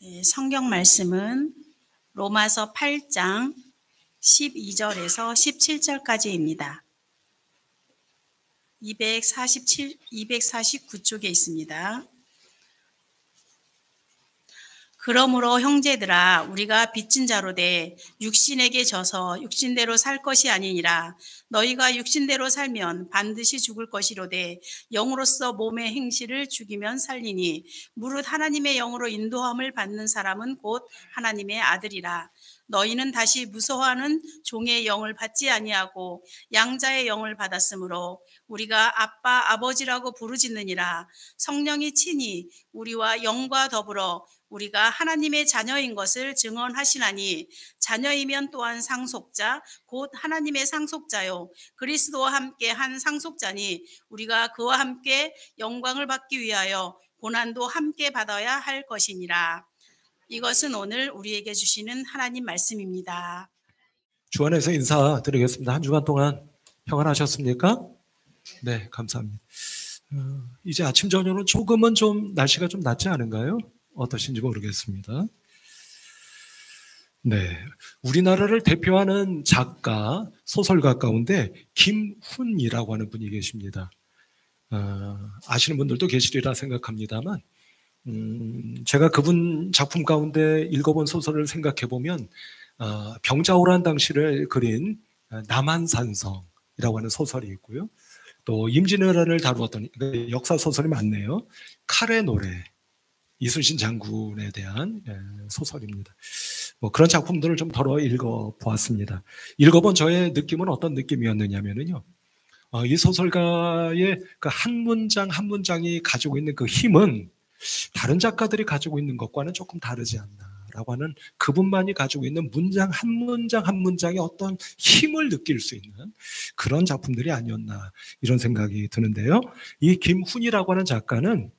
네, 성경 말씀은 로마서 8장 12절에서 17절까지입니다. 249쪽에 있습니다. 그러므로 형제들아 우리가 빚진 자로 돼 육신에게 져서 육신대로 살 것이 아니니라. 너희가 육신대로 살면 반드시 죽을 것이로되 영으로서 몸의 행실을 죽이면 살리니 무릇 하나님의 영으로 인도함을 받는 사람은 곧 하나님의 아들이라. 너희는 다시 무서워하는 종의 영을 받지 아니하고 양자의 영을 받았으므로 우리가 아빠 아버지라고 부르짖느니라. 성령이 친히 우리와 영과 더불어 우리가 하나님의 자녀인 것을 증언하시나니 자녀이면 또한 상속자 곧 하나님의 상속자요 그리스도와 함께 한 상속자니 우리가 그와 함께 영광을 받기 위하여 고난도 함께 받아야 할 것이니라. 이것은 오늘 우리에게 주시는 하나님 말씀입니다. 주 안에서 인사드리겠습니다. 한 주간 동안 평안하셨습니까? 네, 감사합니다. 이제 아침 저녁은 조금은 좀 날씨가 좀 낫지 않은가요? 어떠신지 모르겠습니다. 네, 우리나라를 대표하는 작가, 소설가 가운데 김훈이라고 하는 분이 계십니다. 아시는 분들도 계시리라 생각합니다만 제가 그분 작품 가운데 읽어본 소설을 생각해 보면 병자호란 당시를 그린 남한산성이라고 하는 소설이 있고요. 또 임진왜란을 다루었던 역사 소설이 많네요. 칼의 노래, 이순신 장군에 대한 소설입니다. 뭐 그런 작품들을 좀 덜어 읽어보았습니다. 읽어본 저의 느낌은 어떤 느낌이었느냐면요. 이 소설가의 그 한 문장 한 문장이 가지고 있는 그 힘은 다른 작가들이 가지고 있는 것과는 조금 다르지 않나라고 하는 그분만이 가지고 있는 문장 한 문장 한 문장의 어떤 힘을 느낄 수 있는 그런 작품들이 아니었나 이런 생각이 드는데요. 이 김훈이라고 하는 작가는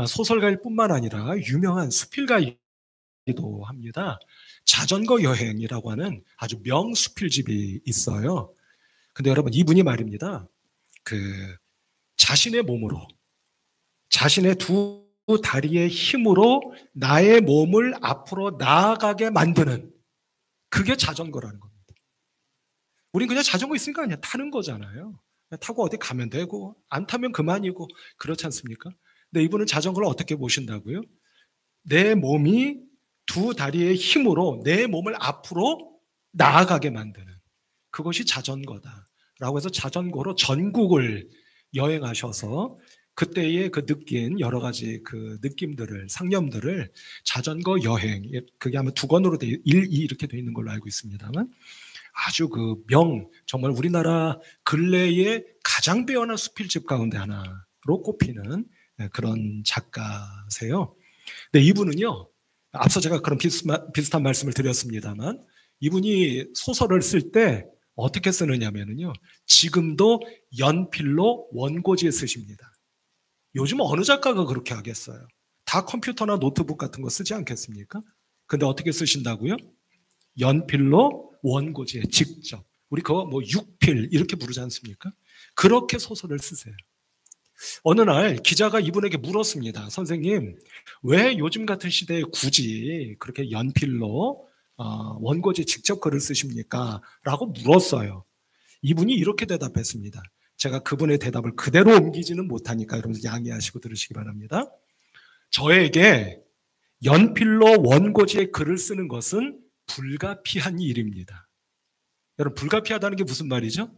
소설가일 뿐만 아니라 유명한 수필가이기도 합니다. 자전거 여행이라고 하는 아주 명수필집이 있어요. 근데 여러분 이분이 말입니다. 자신의 몸으로 자신의 두 다리의 힘으로 나의 몸을 앞으로 나아가게 만드는 그게 자전거라는 겁니다. 우린 그냥 자전거 있으니까 그냥 타는 거잖아요. 그냥 타고 어디 가면 되고 안 타면 그만이고 그렇지 않습니까? 근데 이분은 자전거를 어떻게 보신다고요? 내 몸이 두 다리의 힘으로 내 몸을 앞으로 나아가게 만드는 그것이 자전거다라고 해서 자전거로 전국을 여행하셔서 그때의 그 느낀 여러 가지 그 느낌들을 상념들을 자전거 여행 그게 아마 두 권으로 1, 2 이렇게 돼 있는 걸로 알고 있습니다만 아주 그 정말 우리나라 근래의 가장 배어난 수필집 가운데 하나로 꼽히는 그런 작가세요. 근데 이분은요, 앞서 제가 그런 비슷한 말씀을 드렸습니다만 이분이 소설을 쓸 때 어떻게 쓰느냐면요, 지금도 연필로 원고지에 쓰십니다. 요즘 어느 작가가 그렇게 하겠어요? 다 컴퓨터나 노트북 같은 거 쓰지 않겠습니까? 근데 어떻게 쓰신다고요? 연필로 원고지에 직접. 우리 그거 뭐 육필 이렇게 부르지 않습니까? 그렇게 소설을 쓰세요. 어느 날 기자가 이분에게 물었습니다. 선생님, 왜 요즘 같은 시대에 굳이 그렇게 연필로 원고지에 직접 글을 쓰십니까? 라고 물었어요. 이분이 이렇게 대답했습니다. 제가 그분의 대답을 그대로 옮기지는 못하니까 여러분 양해하시고 들으시기 바랍니다. 저에게 연필로 원고지에 글을 쓰는 것은 불가피한 일입니다. 여러분, 불가피하다는 게 무슨 말이죠?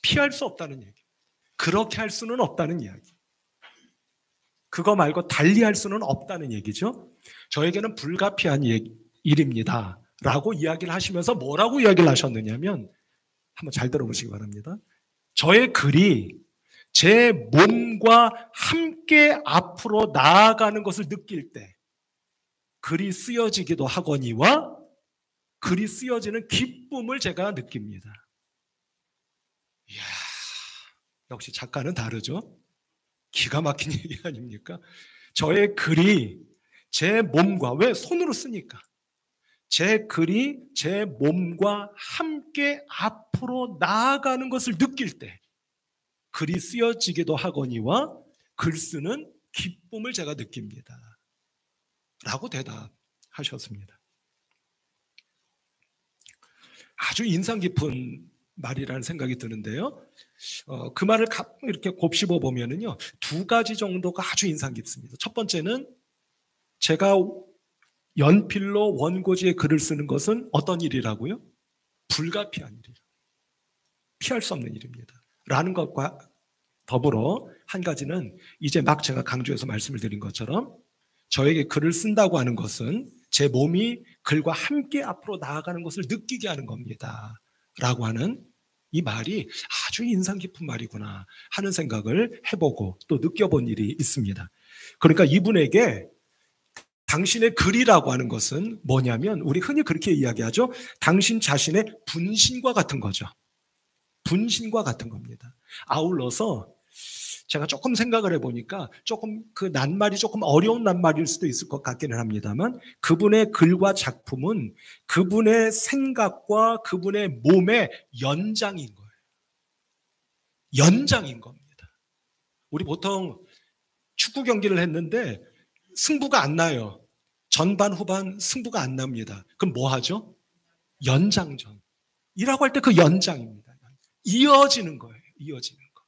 피할 수 없다는 얘기. 그렇게 할 수는 없다는 이야기. 그거 말고 달리 할 수는 없다는 얘기죠. 저에게는 불가피한 일입니다. 라고 이야기를 하시면서 뭐라고 이야기를 하셨느냐면 한번 잘 들어보시기 바랍니다. 저의 글이 제 몸과 함께 앞으로 나아가는 것을 느낄 때 글이 쓰여지기도 하거니와 글이 쓰여지는 기쁨을 제가 느낍니다. 이야, 역시 작가는 다르죠? 기가 막힌 얘기 아닙니까? 저의 글이 제 몸과, 왜 손으로 쓰니까 제 글이 제 몸과 함께 앞으로 나아가는 것을 느낄 때 글이 쓰여지기도 하거니와 글 쓰는 기쁨을 제가 느낍니다. 라고 대답하셨어요. 하셨습니다. 아주 인상 깊은 말이라는 생각이 드는데요. 그 말을 이렇게 곱씹어 보면은요, 두 가지 정도가 아주 인상 깊습니다. 첫 번째는 제가 연필로 원고지에 글을 쓰는 것은 어떤 일이라고요? 불가피한 일이라. 피할 수 없는 일입니다. 라는 것과 더불어 한 가지는 이제 막 제가 강조해서 말씀을 드린 것처럼 저에게 글을 쓴다고 하는 것은 제 몸이 글과 함께 앞으로 나아가는 것을 느끼게 하는 겁니다. 라고 하는 이 말이 아주 인상 깊은 말이구나 하는 생각을 해보고 또 느껴본 일이 있습니다. 그러니까 이분에게 당신의 글이라고 하는 것은 뭐냐면 우리 흔히 그렇게 이야기하죠. 당신 자신의 분신과 같은 거죠. 분신과 같은 겁니다. 아울러서 제가 조금 생각을 해보니까 조금 그 낱말이 조금 어려운 낱말일 수도 있을 것 같기는 합니다만 그분의 글과 작품은 그분의 생각과 그분의 몸의 연장인 거예요. 연장인 겁니다. 우리 보통 축구 경기를 했는데 승부가 안 나요. 전반 후반 승부가 안 납니다. 그럼 뭐 하죠? 연장전. 이라고 할 때 그 연장입니다. 이어지는 거예요. 이어지는 거.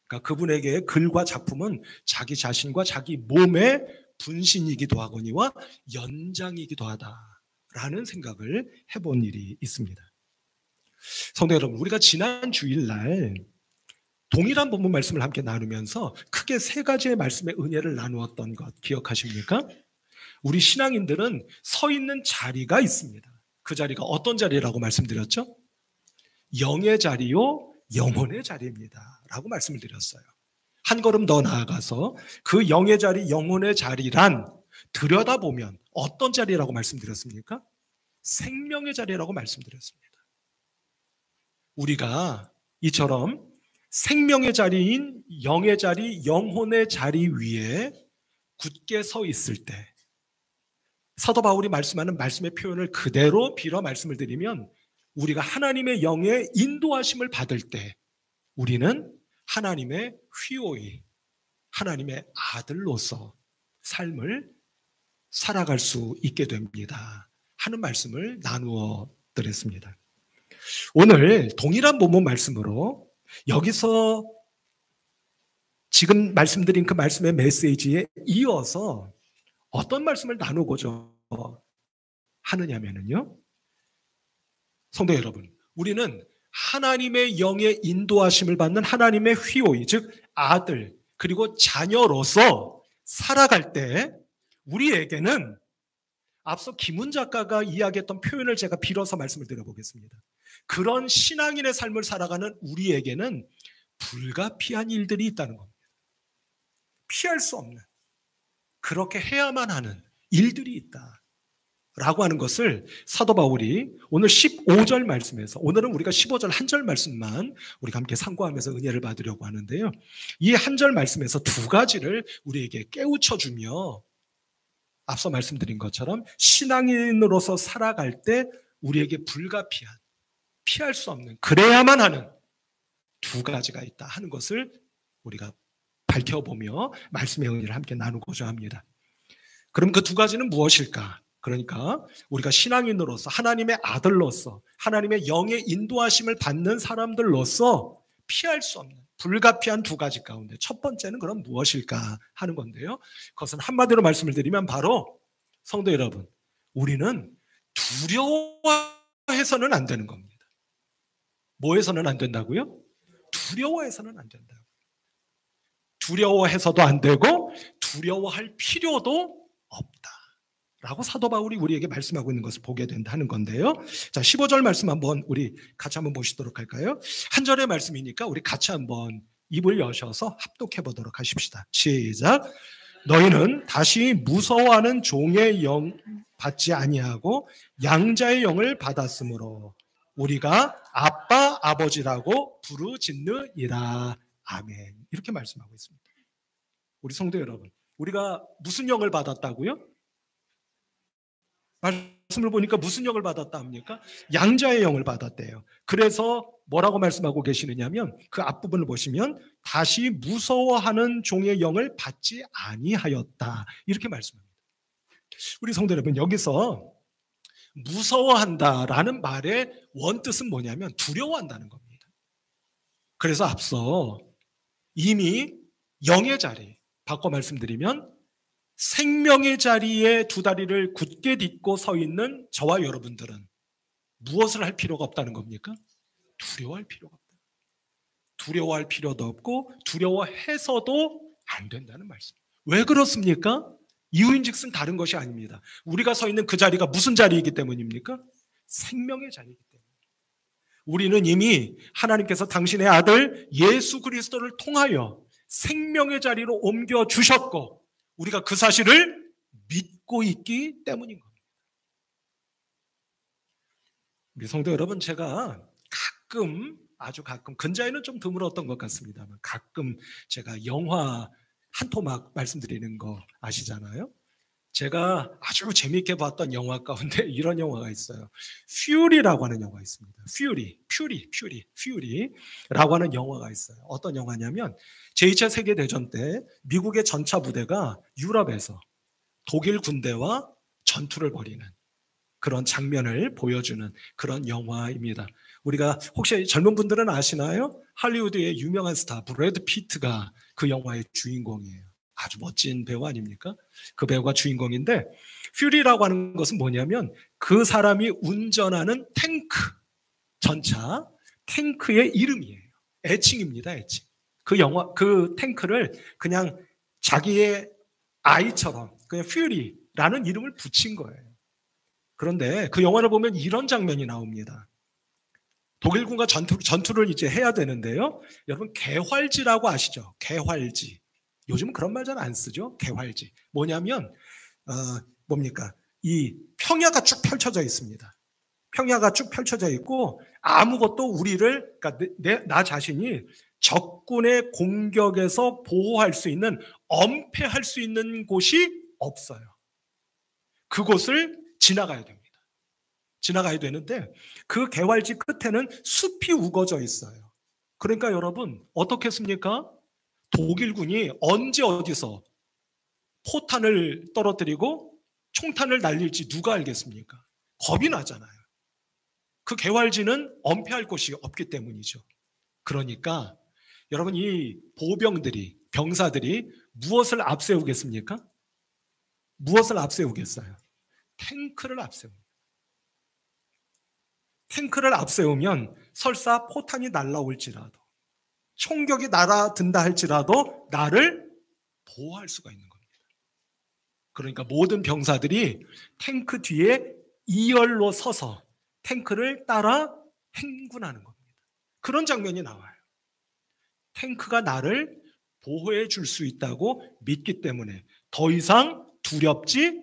그러니까 그분에게 글과 작품은 자기 자신과 자기 몸의 분신이기도 하거니와 연장이기도 하다라는 생각을 해본 일이 있습니다. 성도 여러분, 우리가 지난 주일날 동일한 본문 말씀을 함께 나누면서 크게 세 가지의 말씀의 은혜를 나누었던 것 기억하십니까? 우리 신앙인들은 서 있는 자리가 있습니다. 그 자리가 어떤 자리라고 말씀드렸죠? 영의 자리요, 영혼의 자리입니다. 라고 말씀을 드렸어요. 한 걸음 더 나아가서 그 영의 자리, 영혼의 자리란 들여다보면 어떤 자리라고 말씀드렸습니까? 생명의 자리라고 말씀드렸습니다. 우리가 이처럼 생명의 자리인 영의 자리, 영혼의 자리 위에 굳게 서 있을 때 사도 바울이 말씀하는 말씀의 표현을 그대로 빌어 말씀을 드리면 우리가 하나님의 영의 인도하심을 받을 때 우리는 하나님의 휘오이, 하나님의 아들로서 삶을 살아갈 수 있게 됩니다 하는 말씀을 나누어 드렸습니다. 오늘 동일한 본문 말씀으로 여기서 지금 말씀드린 그 말씀의 메시지에 이어서 어떤 말씀을 나누고자 하느냐면요, 성도 여러분, 우리는 하나님의 영의 인도하심을 받는 하나님의 휘오이, 즉 아들 그리고 자녀로서 살아갈 때 우리에게는 앞서 김훈 작가가 이야기했던 표현을 제가 빌어서 말씀을 드려보겠습니다. 그런 신앙인의 삶을 살아가는 우리에게는 불가피한 일들이 있다는 겁니다. 피할 수 없는, 그렇게 해야만 하는 일들이 있다라고 하는 것을 사도 바울이 오늘 15절 말씀에서, 오늘은 우리가 15절 한 절 말씀만 우리가 함께 상고하면서 은혜를 받으려고 하는데요, 이 한 절 말씀에서 두 가지를 우리에게 깨우쳐주며 앞서 말씀드린 것처럼 신앙인으로서 살아갈 때 우리에게 불가피한, 피할 수 없는, 그래야만 하는 두 가지가 있다 하는 것을 우리가 밝혀보며 말씀의 은혜를 함께 나누고자 합니다. 그럼 그 두 가지는 무엇일까? 그러니까 우리가 신앙인으로서, 하나님의 아들로서, 하나님의 영의 인도하심을 받는 사람들로서 피할 수 없는 불가피한 두 가지 가운데 첫 번째는 그럼 무엇일까 하는 건데요, 그것은 한마디로 말씀을 드리면 바로, 성도 여러분, 우리는 두려워해서는 안 되는 겁니다. 뭐 해서는 안 된다고요? 두려워해서는 안 된다고요. 두려워해서도 안 되고 두려워할 필요도 없다 라고 사도 바울이 우리에게 말씀하고 있는 것을 보게 된다는 건데요. 자, 15절 말씀 한번 우리 같이 한번 보시도록 할까요? 한 절의 말씀이니까 우리 같이 한번 입을 여셔서 합독해 보도록 하십시다. 시작. 너희는 다시 무서워하는 종의 영 받지 아니하고 양자의 영을 받았으므로 우리가 아빠 아버지라고 부르짖느니라. 아멘. 이렇게 말씀하고 있습니다. 우리 성도 여러분, 우리가 무슨 영을 받았다고요? 말씀을 보니까 무슨 영을 받았다 합니까? 양자의 영을 받았대요. 그래서 뭐라고 말씀하고 계시느냐면 그 앞부분을 보시면 다시 무서워하는 종의 영을 받지 아니하였다 이렇게 말씀합니다. 우리 성도 여러분, 여기서 무서워한다라는 말의 원뜻은 뭐냐면 두려워한다는 겁니다. 그래서 앞서 이미 영의 자리, 바꿔 말씀드리면 생명의 자리에 두 다리를 굳게 딛고 서 있는 저와 여러분들은 무엇을 할 필요가 없다는 겁니까? 두려워할 필요가 없다. 두려워할 필요도 없고 두려워해서도 안 된다는 말씀. 왜 그렇습니까? 이유인즉슨 다른 것이 아닙니다. 우리가 서 있는 그 자리가 무슨 자리이기 때문입니까? 생명의 자리이기 때문에. 우리는 이미 하나님께서 당신의 아들 예수 그리스도를 통하여 생명의 자리로 옮겨주셨고 우리가 그 사실을 믿고 있기 때문인 겁니다. 우리 성도 여러분, 제가 가끔, 아주 가끔, 근자에는 좀 드물었던 것 같습니다만 가끔 제가 영화 한 토막 말씀드리는 거 아시잖아요. 제가 아주 재미있게 봤던 영화 가운데 이런 영화가 있어요. 퓨리라고 하는 영화가 있습니다. 퓨리라고 하는 영화가 있어요. 어떤 영화냐면 제2차 세계대전 때 미국의 전차 부대가 유럽에서 독일 군대와 전투를 벌이는 그런 장면을 보여주는 그런 영화입니다. 우리가 혹시 젊은 분들은 아시나요? 할리우드의 유명한 스타 브래드 피트가 그 영화의 주인공이에요. 아주 멋진 배우 아닙니까? 그 배우가 주인공인데 퓨리라고 하는 것은 뭐냐면 그 사람이 운전하는 탱크, 전차, 탱크의 이름이에요. 애칭입니다, 애칭. 그 탱크를 그냥 자기의 아이처럼 그냥 퓨리라는 이름을 붙인 거예요. 그런데 그 영화를 보면 이런 장면이 나옵니다. 독일군과 전투를 이제 해야 되는데요. 여러분, 개활지라고 아시죠? 개활지. 요즘은 그런 말 잘 안 쓰죠? 개활지. 뭐냐면, 뭡니까? 이 평야가 쭉 펼쳐져 있습니다. 평야가 쭉 펼쳐져 있고, 아무것도 우리를, 그러니까 나 자신이 적군의 공격에서 보호할 수 있는, 엄폐할 수 있는 곳이 없어요. 그곳을 지나가야 됩니다. 지나가야 되는데 그 개활지 끝에는 숲이 우거져 있어요. 그러니까 여러분 어떻겠습니까? 독일군이 언제 어디서 포탄을 떨어뜨리고 총탄을 날릴지 누가 알겠습니까? 겁이 나잖아요. 그 개활지는 엄폐할 곳이 없기 때문이죠. 그러니까 여러분, 이 보병들이, 병사들이 무엇을 앞세우겠습니까? 무엇을 앞세우겠어요? 탱크를 앞세웁니다. 탱크를 앞세우면 설사 포탄이 날라올지라도 총격이 날아든다 할지라도 나를 보호할 수가 있는 겁니다. 그러니까 모든 병사들이 탱크 뒤에 이열로 서서 탱크를 따라 행군하는 겁니다. 그런 장면이 나와요. 탱크가 나를 보호해 줄 수 있다고 믿기 때문에 더 이상 두렵지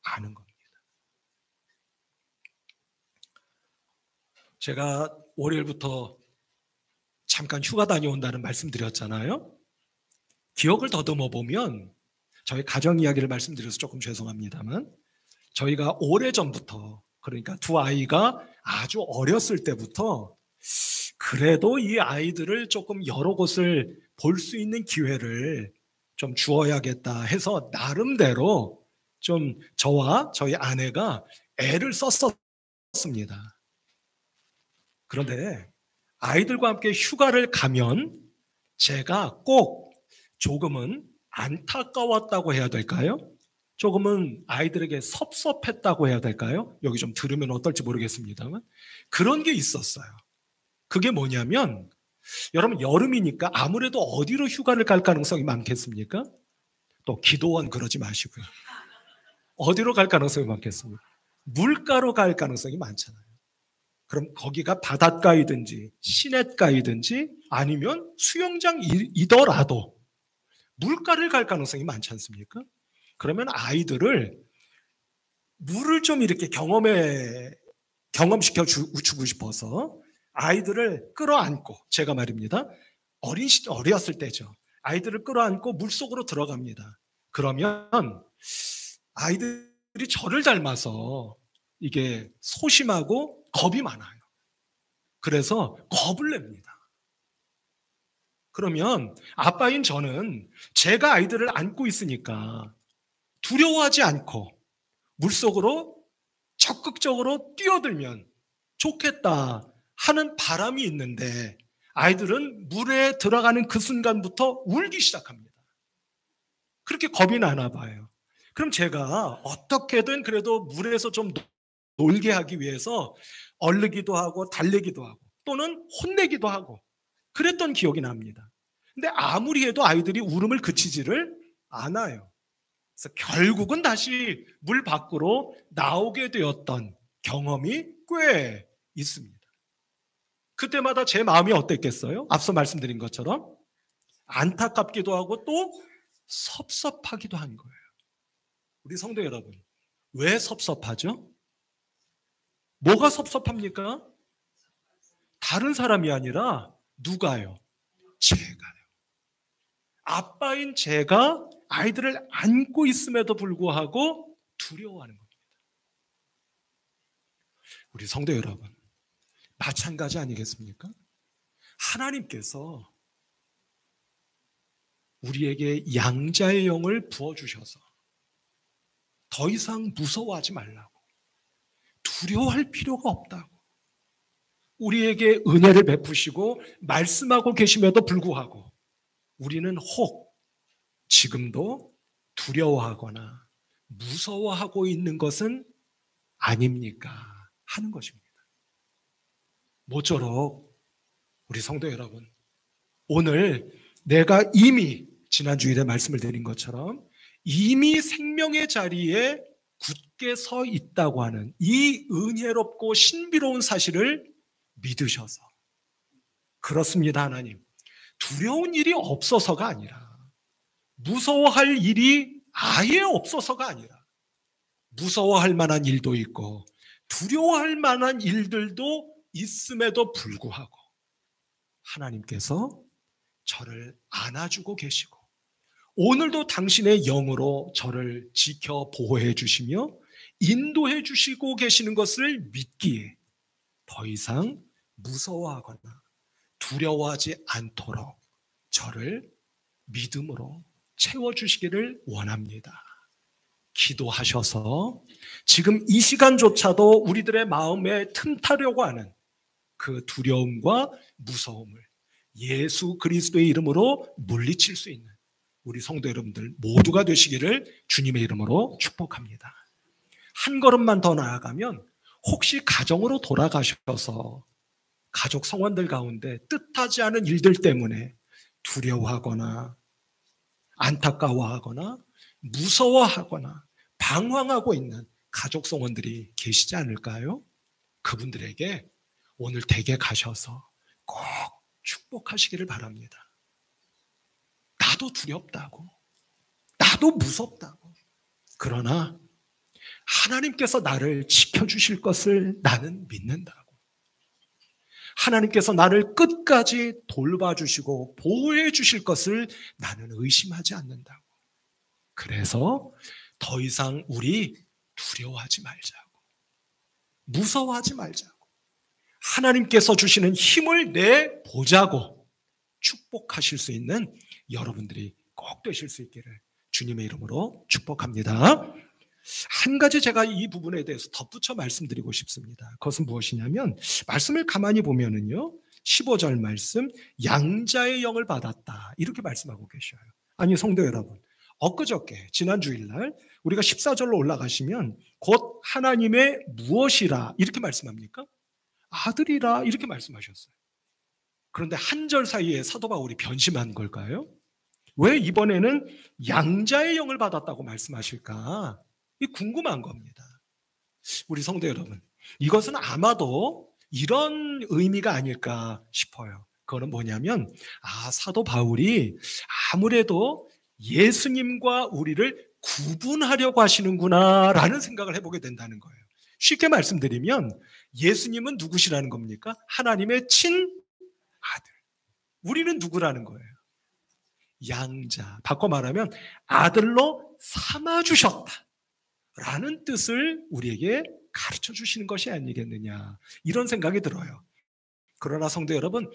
않은 겁니다. 제가 월요일부터 잠깐 휴가 다녀온다는 말씀드렸잖아요. 기억을 더듬어 보면 저희 가정 이야기를 말씀드려서 조금 죄송합니다만 저희가 오래전부터, 그러니까 두 아이가 아주 어렸을 때부터 그래도 이 아이들을 조금 여러 곳을 볼 수 있는 기회를 좀 주어야겠다 해서 나름대로 좀 저와 저희 아내가 애를 썼습니다. 그런데 아이들과 함께 휴가를 가면 제가 꼭 조금은 안타까웠다고 해야 될까요? 조금은 아이들에게 섭섭했다고 해야 될까요? 여기 좀 들으면 어떨지 모르겠습니다만 그런 게 있었어요. 그게 뭐냐면 여러분, 여름이니까 아무래도 어디로 휴가를 갈 가능성이 많겠습니까? 또 기도원 그러지 마시고요. 어디로 갈 가능성이 많겠습니까? 물가로 갈 가능성이 많잖아요. 그럼 거기가 바닷가이든지 시냇가이든지 아니면 수영장이더라도 물가를 갈 가능성이 많지 않습니까? 그러면 아이들을 물을 좀 이렇게 경험시켜 주고 싶어서 아이들을 끌어안고, 제가 말입니다. 어렸을 때죠. 아이들을 끌어안고 물속으로 들어갑니다. 그러면 아이들이 저를 닮아서 이게 소심하고 겁이 많아요. 그래서 겁을 냅니다. 그러면 아빠인 저는 제가 아이들을 안고 있으니까 두려워하지 않고 물속으로 적극적으로 뛰어들면 좋겠다 하는 바람이 있는데 아이들은 물에 들어가는 그 순간부터 울기 시작합니다. 그렇게 겁이 나나 봐요. 그럼 제가 어떻게든 그래도 물에서 좀 놀게 하기 위해서 얼르기도 하고 달래기도 하고 또는 혼내기도 하고 그랬던 기억이 납니다. 근데 아무리 해도 아이들이 울음을 그치지를 않아요. 그래서 결국은 다시 물 밖으로 나오게 되었던 경험이 꽤 있습니다. 그때마다 제 마음이 어땠겠어요? 앞서 말씀드린 것처럼 안타깝기도 하고 또 섭섭하기도 한 거예요. 우리 성도 여러분, 왜 섭섭하죠? 뭐가 섭섭합니까? 다른 사람이 아니라 누가요? 제가요. 아빠인 제가 아이들을 안고 있음에도 불구하고 두려워하는 겁니다. 우리 성도 여러분, 마찬가지 아니겠습니까? 하나님께서 우리에게 양자의 영을 부어주셔서 더 이상 무서워하지 말라고, 두려워할 필요가 없다고 우리에게 은혜를 베푸시고 말씀하고 계심에도 불구하고 우리는 혹 지금도 두려워하거나 무서워하고 있는 것은 아닙니까? 하는 것입니다. 모쪼록 우리 성도 여러분, 오늘 내가 이미 지난 주일에 말씀을 드린 것처럼 이미 생명의 자리에 굳게 서 있다고 하는 이 은혜롭고 신비로운 사실을 믿으셔서, 그렇습니다 하나님, 두려운 일이 없어서가 아니라, 무서워할 일이 아예 없어서가 아니라, 무서워할 만한 일도 있고 두려워할 만한 일들도 있음에도 불구하고 하나님께서 저를 안아주고 계시고 오늘도 당신의 영으로 저를 지켜 보호해 주시며 인도해 주시고 계시는 것을 믿기에 더 이상 무서워하거나 두려워하지 않도록 저를 믿음으로 채워주시기를 원합니다. 기도하셔서 지금 이 시간조차도 우리들의 마음에 틈타려고 하는 그 두려움과 무서움을 예수 그리스도의 이름으로 물리칠 수 있는 우리 성도 여러분들 모두가 되시기를 주님의 이름으로 축복합니다. 한 걸음만 더 나아가면 혹시 가정으로 돌아가셔서 가족 성원들 가운데 뜻하지 않은 일들 때문에 두려워하거나 안타까워하거나 무서워하거나 방황하고 있는 가족 성원들이 계시지 않을까요? 그분들에게 오늘 댁에 가셔서 꼭 축복하시기를 바랍니다. 나도 두렵다고, 나도 무섭다고, 그러나 하나님께서 나를 지켜주실 것을 나는 믿는다고, 하나님께서 나를 끝까지 돌봐주시고 보호해 주실 것을 나는 의심하지 않는다고. 그래서 더 이상 우리 두려워하지 말자고, 무서워하지 말자고, 하나님께서 주시는 힘을 내보자고 축복하실 수 있는 여러분들이 꼭 되실 수 있기를 주님의 이름으로 축복합니다. 한 가지 제가 이 부분에 대해서 덧붙여 말씀드리고 싶습니다. 그것은 무엇이냐면 말씀을 가만히 보면은요, 15절 말씀, 양자의 영을 받았다 이렇게 말씀하고 계셔요. 아니 성도 여러분, 엊그저께 지난 주일날 우리가 14절로 올라가시면 곧 하나님의 무엇이라 이렇게 말씀합니까? 아들이라 이렇게 말씀하셨어요. 그런데 한 절 사이에 사도 바울이 변심한 걸까요? 왜 이번에는 양자의 영을 받았다고 말씀하실까? 이 궁금한 겁니다. 우리 성도 여러분, 이것은 아마도 이런 의미가 아닐까 싶어요. 그거는 뭐냐면 사도 바울이 아무래도 예수님과 우리를 구분하려고 하시는구나 라는 생각을 해보게 된다는 거예요. 쉽게 말씀드리면 예수님은 누구시라는 겁니까? 하나님의 친아들. 우리는 누구라는 거예요? 양자. 바꿔 말하면 아들로 삼아주셨다 라는 뜻을 우리에게 가르쳐 주시는 것이 아니겠느냐, 이런 생각이 들어요. 그러나 성도 여러분,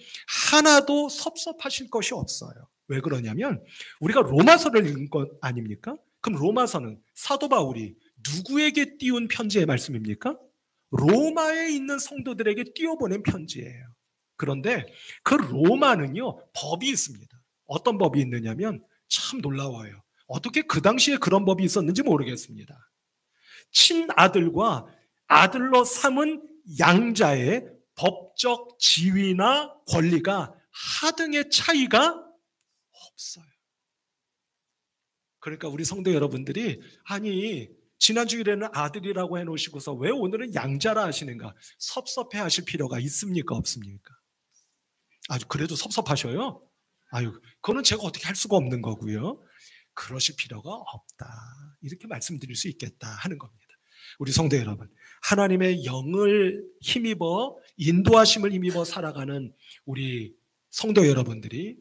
하나도 섭섭하실 것이 없어요. 왜 그러냐면 우리가 로마서를 읽은 것 아닙니까? 그럼 로마서는 사도 바울이 누구에게 띄운 편지의 말씀입니까? 로마에 있는 성도들에게 띄워보낸 편지예요. 그런데 그 로마는요, 법이 있습니다. 어떤 법이 있느냐면 참 놀라워요. 어떻게 그 당시에 그런 법이 있었는지 모르겠습니다. 친아들과 아들로 삼은 양자의 법적 지위나 권리가 하등의 차이가 없어요. 그러니까 우리 성도 여러분들이 아니 지난 주일에는 아들이라고 해놓으시고서 왜 오늘은 양자라 하시는가? 섭섭해 하실 필요가 있습니까? 없습니까? 아주 그래도 섭섭하셔요? 아유, 그거는 제가 어떻게 할 수가 없는 거고요. 그러실 필요가 없다. 이렇게 말씀드릴 수 있겠다 하는 겁니다. 우리 성도 여러분, 하나님의 영을 힘입어 인도하심을 힘입어 살아가는 우리 성도 여러분들이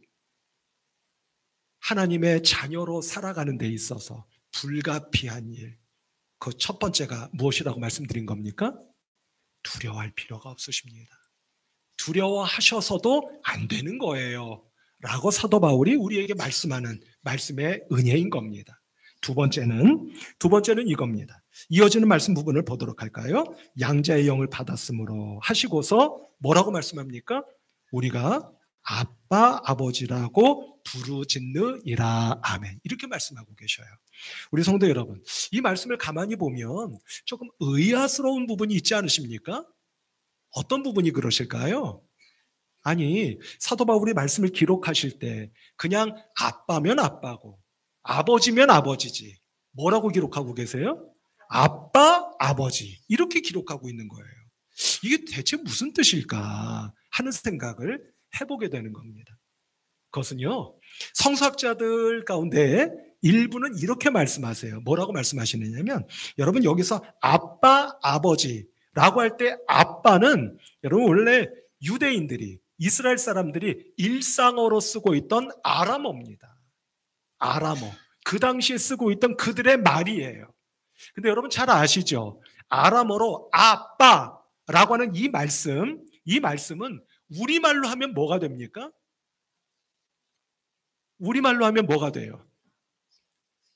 하나님의 자녀로 살아가는 데 있어서 불가피한 일, 그 첫 번째가 무엇이라고 말씀드린 겁니까? 두려워할 필요가 없으십니다. 두려워하셔서도 안 되는 거예요 라고 사도 바울이 우리에게 말씀하는 말씀의 은혜인 겁니다. 두 번째는 이겁니다. 이어지는 말씀 부분을 보도록 할까요? 양자의 영을 받았으므로 하시고서 뭐라고 말씀합니까? 우리가 아빠 아버지라고 부르짖느니라. 아멘. 이렇게 말씀하고 계셔요. 우리 성도 여러분, 이 말씀을 가만히 보면 조금 의아스러운 부분이 있지 않으십니까? 어떤 부분이 그러실까요? 아니, 사도 바울이 말씀을 기록하실 때 그냥 아빠면 아빠고 아버지면 아버지지 뭐라고 기록하고 계세요? 아빠, 아버지 이렇게 기록하고 있는 거예요. 이게 대체 무슨 뜻일까 하는 생각을 해보게 되는 겁니다. 그것은요, 성서학자들 가운데 일부는 이렇게 말씀하세요. 뭐라고 말씀하시느냐면, 여러분 여기서 아빠, 아버지라고 할 때 아빠는 여러분 원래 유대인들이 이스라엘 사람들이 일상어로 쓰고 있던 아람어입니다. 아람어. 그 당시에 쓰고 있던 그들의 말이에요. 근데 여러분 잘 아시죠? 아람어로 아빠라고 하는 이 말씀은 우리말로 하면 뭐가 됩니까? 우리말로 하면 뭐가 돼요?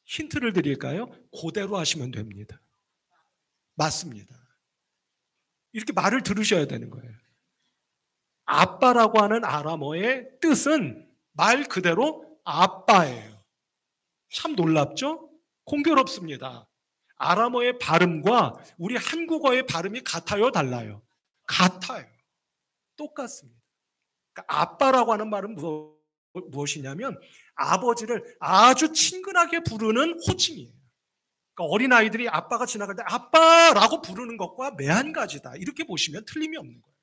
힌트를 드릴까요? 그대로 하시면 됩니다. 맞습니다. 이렇게 말을 들으셔야 되는 거예요. 아빠라고 하는 아람어의 뜻은 말 그대로 아빠예요. 참 놀랍죠? 공교롭습니다. 아람어의 발음과 우리 한국어의 발음이 같아요, 달라요? 같아요. 똑같습니다. 그러니까 아빠라고 하는 말은 무엇이냐면 아버지를 아주 친근하게 부르는 호칭이에요. 그러니까 어린아이들이 아빠가 지나갈 때 아빠라고 부르는 것과 매한가지다. 이렇게 보시면 틀림이 없는 거예요.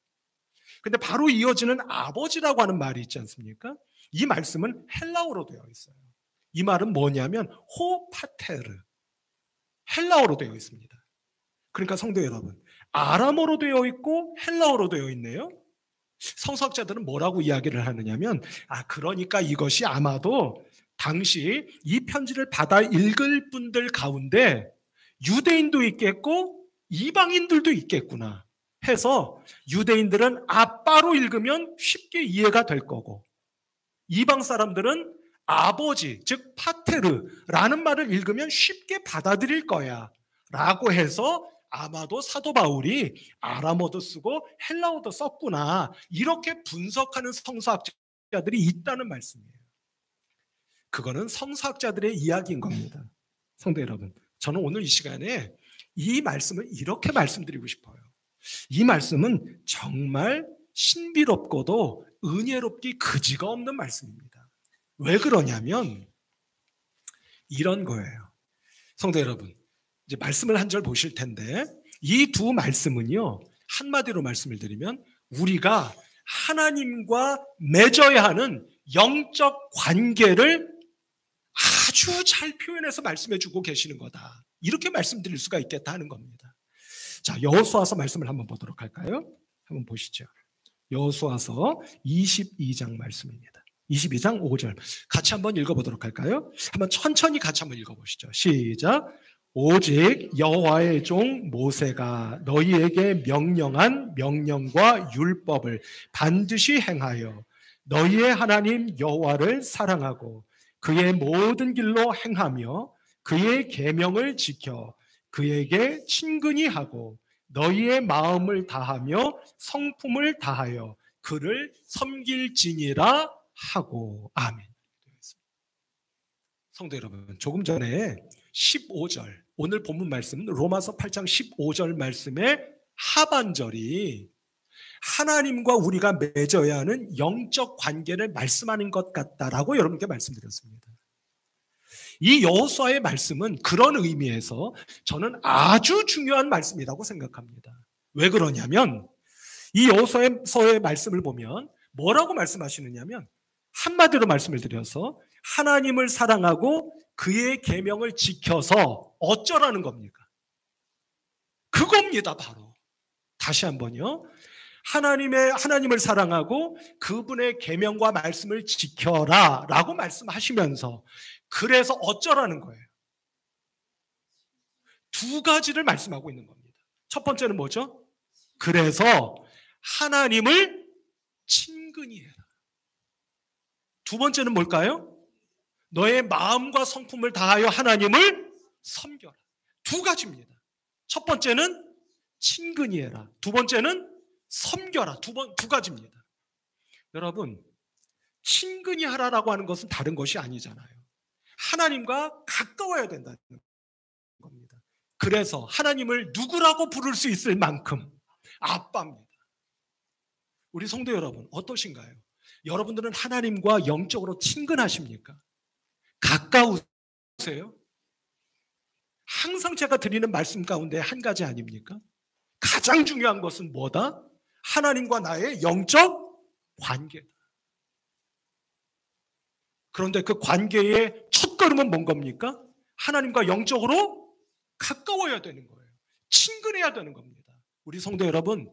근데 바로 이어지는 아버지라고 하는 말이 있지 않습니까? 이 말씀은 헬라어로 되어 있어요. 이 말은 뭐냐면 호파테르, 헬라어로 되어 있습니다. 그러니까 성도 여러분, 아람어로 되어 있고 헬라어로 되어 있네요. 성서학자들은 뭐라고 이야기를 하느냐면 그러니까 이것이 아마도 당시 이 편지를 받아 읽을 분들 가운데 유대인도 있겠고 이방인들도 있겠구나 해서 유대인들은 아빠로 읽으면 쉽게 이해가 될 거고 이방 사람들은 아버지, 즉 파테르라는 말을 읽으면 쉽게 받아들일 거야 라고 해서 아마도 사도 바울이 아람어도 쓰고 헬라어도 썼구나 이렇게 분석하는 성서학자들이 있다는 말씀이에요. 그거는 성서학자들의 이야기인 겁니다. 성도 여러분, 저는 오늘 이 시간에 이 말씀을 이렇게 말씀드리고 싶어요. 이 말씀은 정말 신비롭고도 은혜롭기 그지가 없는 말씀입니다. 왜 그러냐면 이런 거예요. 성도 여러분, 이제 말씀을 한 절 보실 텐데 이 두 말씀은요, 한마디로 말씀을 드리면 우리가 하나님과 맺어야 하는 영적 관계를 아주 잘 표현해서 말씀해 주고 계시는 거다. 이렇게 말씀드릴 수가 있겠다 하는 겁니다. 자, 여호수아서 말씀을 한번 보도록 할까요? 한번 보시죠. 여호수아서 22장 말씀입니다. 22장 5절 같이 한번 읽어보도록 할까요? 한번 천천히 같이 한번 읽어보시죠. 시작. 오직 여호와의 종 모세가 너희에게 명령한 명령과 율법을 반드시 행하여 너희의 하나님 여호와를 사랑하고 그의 모든 길로 행하며 그의 계명을 지켜 그에게 친근히 하고 너희의 마음을 다하며 성품을 다하여 그를 섬길지니라 하고. 아멘. 성도 여러분, 조금 전에 15절, 오늘 본문 말씀 로마서 8장 15절 말씀의 하반절이 하나님과 우리가 맺어야 하는 영적 관계를 말씀하는 것 같다라고 여러분께 말씀드렸습니다. 이 여호수아의 말씀은 그런 의미에서 저는 아주 중요한 말씀이라고 생각합니다. 왜 그러냐면 이 여호수아의 말씀을 보면 뭐라고 말씀하시느냐면, 한마디로 말씀을 드려서 하나님을 사랑하고 그의 계명을 지켜서 어쩌라는 겁니까? 그겁니다. 바로 다시 한번요. 하나님을 사랑하고 그분의 계명과 말씀을 지켜라 라고 말씀하시면서 그래서 어쩌라는 거예요. 두 가지를 말씀하고 있는 겁니다. 첫 번째는 뭐죠? 그래서 하나님을 친근히 해라. 두 번째는 뭘까요? 너의 마음과 성품을 다하여 하나님을 섬겨라. 두 가지입니다. 첫 번째는 친근히 해라. 두 번째는 섬겨라. 두 가지입니다. 여러분, 친근히 하라라고 하는 것은 다른 것이 아니잖아요. 하나님과 가까워야 된다는 겁니다. 그래서 하나님을 누구라고 부를 수 있을 만큼 아빠입니다. 우리 성도 여러분, 어떠신가요? 여러분들은 하나님과 영적으로 친근하십니까? 가까우세요? 항상 제가 드리는 말씀 가운데 한 가지 아닙니까? 가장 중요한 것은 뭐다? 하나님과 나의 영적 관계다. 그런데 그 관계의 첫걸음은 뭔 겁니까? 하나님과 영적으로 가까워야 되는 거예요. 친근해야 되는 겁니다. 우리 성도 여러분,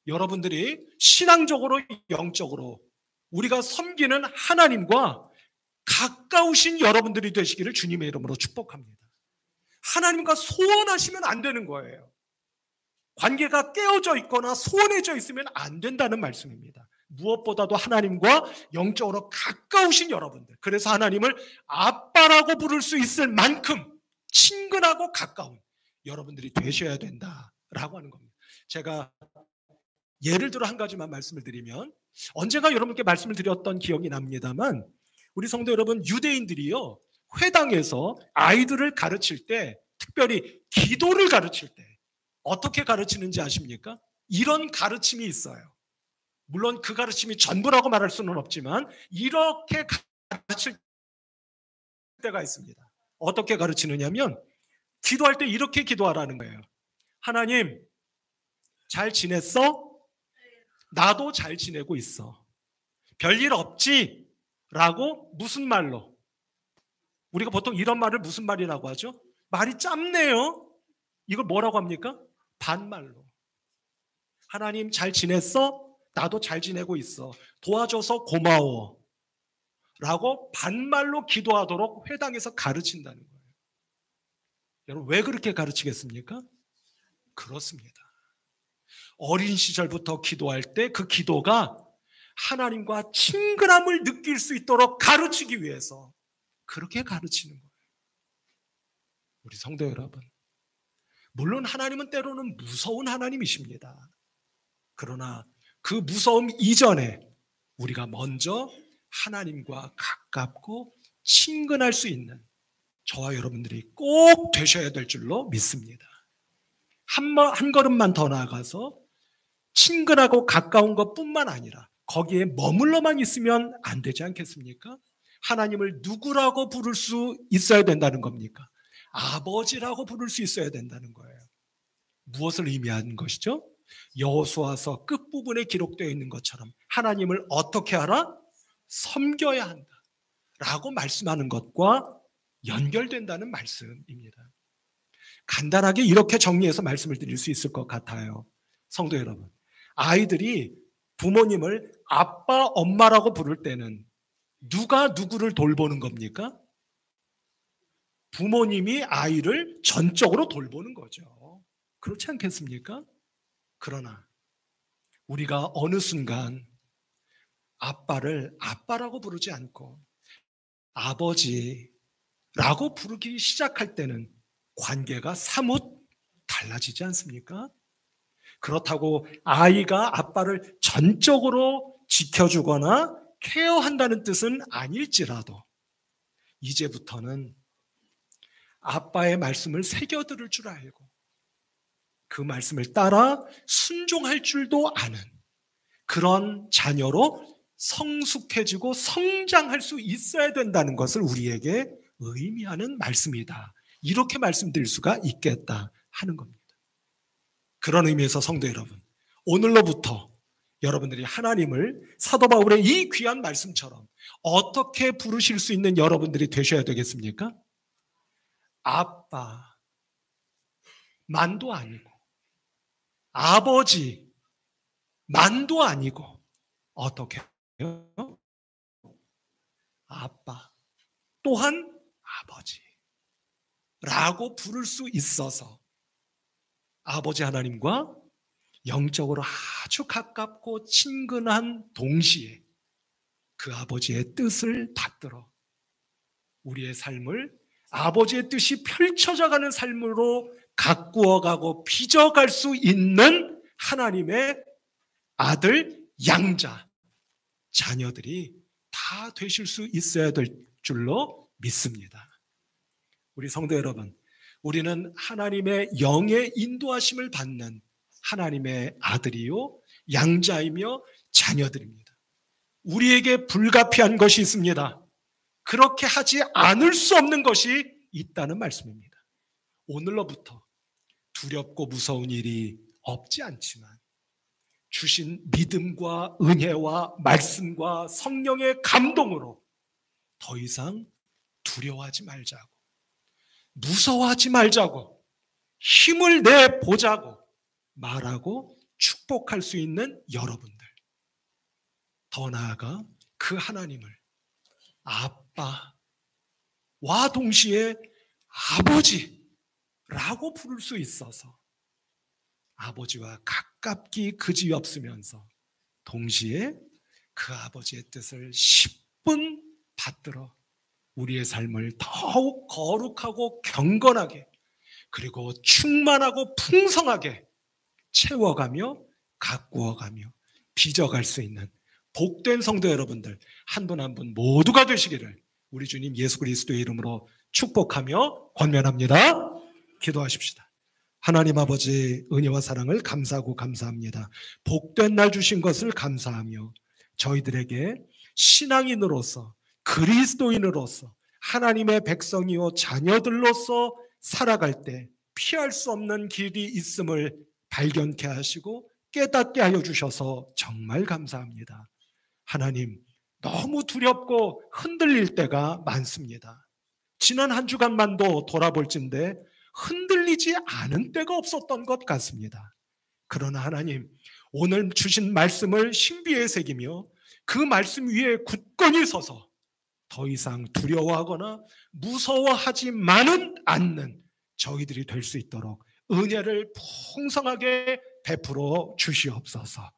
여러분들이 신앙적으로 영적으로 우리가 섬기는 하나님과 가까우신 여러분들이 되시기를 주님의 이름으로 축복합니다. 하나님과 소원하시면 안 되는 거예요. 관계가 깨어져 있거나 소원해져 있으면 안 된다는 말씀입니다. 무엇보다도 하나님과 영적으로 가까우신 여러분들, 그래서 하나님을 아빠라고 부를 수 있을 만큼 친근하고 가까운 여러분들이 되셔야 된다라고 하는 겁니다. 제가 예를 들어 한 가지만 말씀을 드리면, 언젠가 여러분께 말씀을 드렸던 기억이 납니다만, 우리 성도 여러분, 유대인들이요, 회당에서 아이들을 가르칠 때, 특별히 기도를 가르칠 때 어떻게 가르치는지 아십니까? 이런 가르침이 있어요. 물론 그 가르침이 전부라고 말할 수는 없지만 이렇게 가르칠 때가 있습니다. 어떻게 가르치느냐면, 기도할 때 이렇게 기도하라는 거예요. 하나님, 잘 지냈어? 나도 잘 지내고 있어. 별일 없지? 라고 무슨 말로? 우리가 보통 이런 말을 무슨 말이라고 하죠? 말이 짧네요. 이걸 뭐라고 합니까? 반말로. 하나님 잘 지냈어? 나도 잘 지내고 있어. 도와줘서 고마워. 라고 반말로 기도하도록 회당에서 가르친다는 거예요. 여러분, 왜 그렇게 가르치겠습니까? 그렇습니다. 어린 시절부터 기도할 때 그 기도가 하나님과 친근함을 느낄 수 있도록 가르치기 위해서 그렇게 가르치는 거예요. 우리 성도 여러분, 물론 하나님은 때로는 무서운 하나님이십니다. 그러나 그 무서움 이전에 우리가 먼저 하나님과 가깝고 친근할 수 있는 저와 여러분들이 꼭 되셔야 될 줄로 믿습니다. 한 걸음만 더 나아가서 친근하고 가까운 것뿐만 아니라 거기에 머물러만 있으면 안 되지 않겠습니까? 하나님을 누구라고 부를 수 있어야 된다는 겁니까? 아버지라고 부를 수 있어야 된다는 거예요. 무엇을 의미하는 것이죠? 여호수아서 끝부분에 기록되어 있는 것처럼 하나님을 어떻게 하라? 섬겨야 한다 라고 말씀하는 것과 연결된다는 말씀입니다. 간단하게 이렇게 정리해서 말씀을 드릴 수 있을 것 같아요. 성도 여러분, 아이들이 부모님을 아빠, 엄마라고 부를 때는 누가 누구를 돌보는 겁니까? 부모님이 아이를 전적으로 돌보는 거죠. 그렇지 않겠습니까? 그러나 우리가 어느 순간 아빠를 아빠라고 부르지 않고 아버지라고 부르기 시작할 때는 관계가 사뭇 달라지지 않습니까? 그렇다고 아이가 아빠를 전적으로 지켜주거나 케어한다는 뜻은 아닐지라도 이제부터는 아빠의 말씀을 새겨들을 줄 알고 그 말씀을 따라 순종할 줄도 아는 그런 자녀로 성숙해지고 성장할 수 있어야 된다는 것을 우리에게 의미하는 말씀이다. 이렇게 말씀드릴 수가 있겠다 하는 겁니다. 그런 의미에서 성도 여러분, 오늘로부터 여러분들이 하나님을 사도 바울의 이 귀한 말씀처럼 어떻게 부르실 수 있는 여러분들이 되셔야 되겠습니까? 아빠 만도 아니고 아버지 만도 아니고 어떻게 해요? 아빠 또한 아버지라고 부를 수 있어서 아버지 하나님과 영적으로 아주 가깝고 친근한 동시에 그 아버지의 뜻을 받들어 우리의 삶을 아버지의 뜻이 펼쳐져가는 삶으로 가꾸어가고 빚어갈 수 있는 하나님의 아들, 양자, 자녀들이 다 되실 수 있어야 될 줄로 믿습니다. 우리 성도 여러분, 우리는 하나님의 영의 인도하심을 받는 하나님의 아들이요 양자이며 자녀들입니다. 우리에게 불가피한 것이 있습니다. 그렇게 하지 않을 수 없는 것이 있다는 말씀입니다. 오늘로부터 두렵고 무서운 일이 없지 않지만 주신 믿음과 은혜와 말씀과 성령의 감동으로 더 이상 두려워하지 말자고, 무서워하지 말자고, 힘을 내보자고 말하고 축복할 수 있는 여러분들, 더 나아가 그 하나님을 아빠와 동시에 아버지라고 부를 수 있어서 아버지와 가깝기 그지없으면서 동시에 그 아버지의 뜻을 10분 받들어 우리의 삶을 더욱 거룩하고 경건하게 그리고 충만하고 풍성하게 채워가며 가꾸어가며 빚어갈 수 있는 복된 성도 여러분들 한 분 한 분 모두가 되시기를 우리 주님 예수 그리스도의 이름으로 축복하며 권면합니다. 기도하십시다. 하나님 아버지 은혜와 사랑을 감사하고 감사합니다. 복된 날 주신 것을 감사하며 저희들에게 신앙인으로서 그리스도인으로서 하나님의 백성이요 자녀들로서 살아갈 때 피할 수 없는 길이 있음을 발견케 하시고 깨닫게 하여 주셔서 정말 감사합니다. 하나님, 너무 두렵고 흔들릴 때가 많습니다. 지난 한 주간만도 돌아볼진데 흔들리지 않은 때가 없었던 것 같습니다. 그러나 하나님, 오늘 주신 말씀을 신비에 새기며 그 말씀 위에 굳건히 서서 더 이상 두려워하거나 무서워하지만은 않는 저희들이 될 수 있도록 은혜를 풍성하게 베풀어 주시옵소서.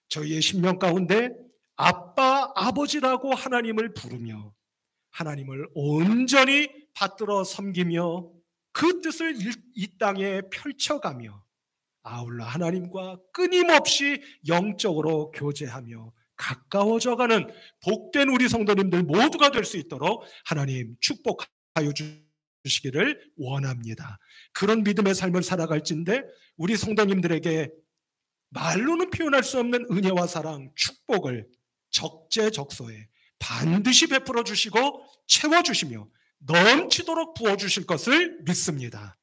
저희의 심령 가운데 아빠, 아버지라고 하나님을 부르며 하나님을 온전히 받들어 섬기며 그 뜻을 이 땅에 펼쳐가며 아울러 하나님과 끊임없이 영적으로 교제하며 가까워져가는 복된 우리 성도님들 모두가 될 수 있도록 하나님 축복하여 주시기를 원합니다. 그런 믿음의 삶을 살아갈진데 우리 성도님들에게 말로는 표현할 수 없는 은혜와 사랑, 축복을 적재적소에 반드시 베풀어 주시고 채워주시며 넘치도록 부어주실 것을 믿습니다.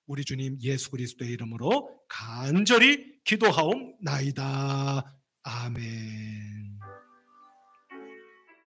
우리 주님 예수 그리스도의 이름으로 간절히 기도하옵나이다. 아멘.